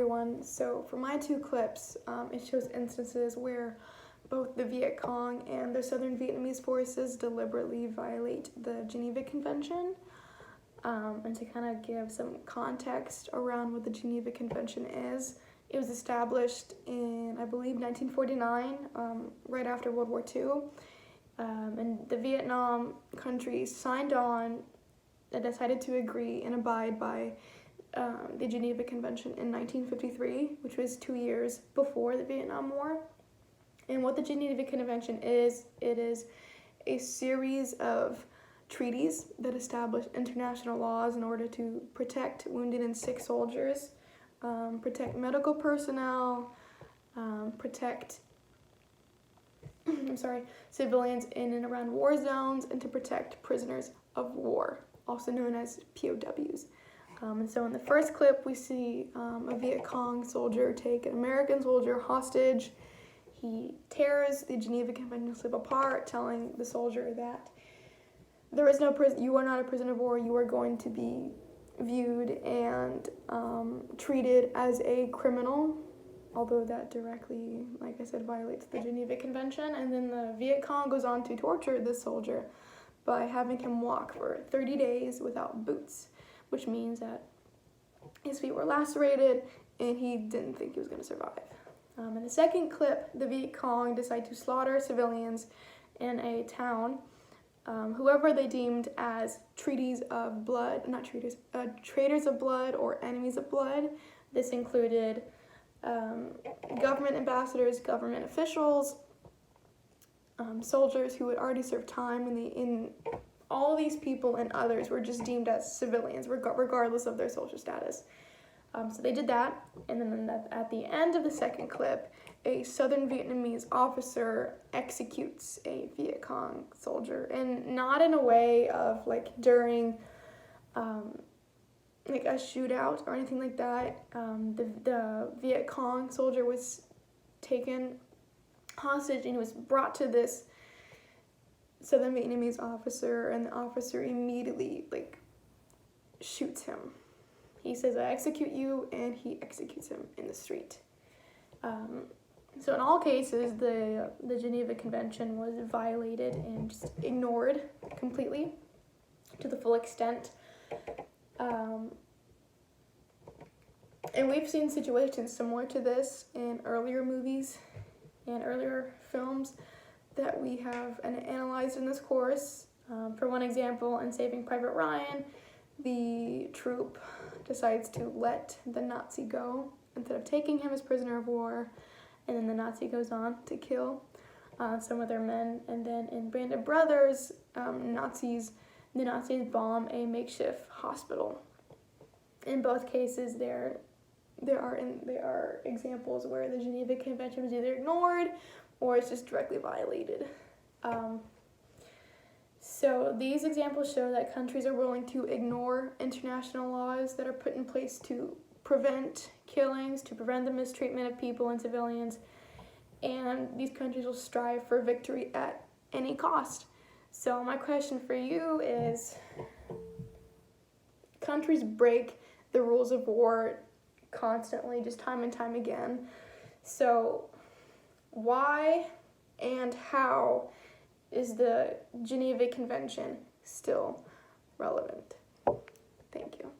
one. So for my two clips, it shows instances where both the Viet Cong and the Southern Vietnamese forces deliberately violate the Geneva Convention. And to kind of give some context around what the Geneva Convention is, it was established in, I believe, 1949, right after World War II. And the Vietnam countries signed on and decided to agree and abide by the Geneva Convention in 1953, which was 2 years before the Vietnam War. And what the Geneva Convention is, it is a series of treaties that establish international laws in order to protect wounded and sick soldiers, protect medical personnel, protect civilians in and around war zones, and to protect prisoners of war, also known as POWs. And so in the first clip, we see a Viet Cong soldier take an American soldier hostage. He tears the Geneva Convention slip apart, telling the soldier that there is no prison. You are not a prisoner of war. You are going to be viewed and treated as a criminal, although that directly, like I said, violates the Geneva Convention. And then the Viet Cong goes on to torture this soldier by having him walk for 30 days without boots, which means that his feet were lacerated and he didn't think he was going to survive. In the second clip, the Viet Cong decide to slaughter civilians in a town, whoever they deemed as traitors of blood or enemies of blood. This included government ambassadors, government officials, soldiers who had already served time, and all these people and others were just deemed as civilians, regardless of their social status. So they did that, and then at the end of the second clip, a Southern Vietnamese officer executes a Viet Cong soldier, and not in a way of like during like a shootout or anything like that. The Viet Cong soldier was taken hostage and he was brought to this Southern Vietnamese officer, and the officer immediately like shoots him. He says, "I execute you," and he executes him in the street. So in all cases, the Geneva Convention was violated and just ignored completely to the full extent. And we've seen situations similar to this in earlier movies and earlier films that we have analyzed in this course. For one example, in Saving Private Ryan, the troop decides to let the Nazi go instead of taking him as prisoner of war, and then the Nazi goes on to kill some of their men. And then in Band of Brothers, the Nazis bomb a makeshift hospital. In both cases, there are examples where the Geneva Convention was either ignored or it's just directly violated. So these examples show that countries are willing to ignore international laws that are put in place to prevent killings, to prevent the mistreatment of people and civilians, and these countries will strive for victory at any cost. So my question for you is, countries break the rules of war constantly, just time and time again. So why and how is the Geneva Convention still relevant? Thank you.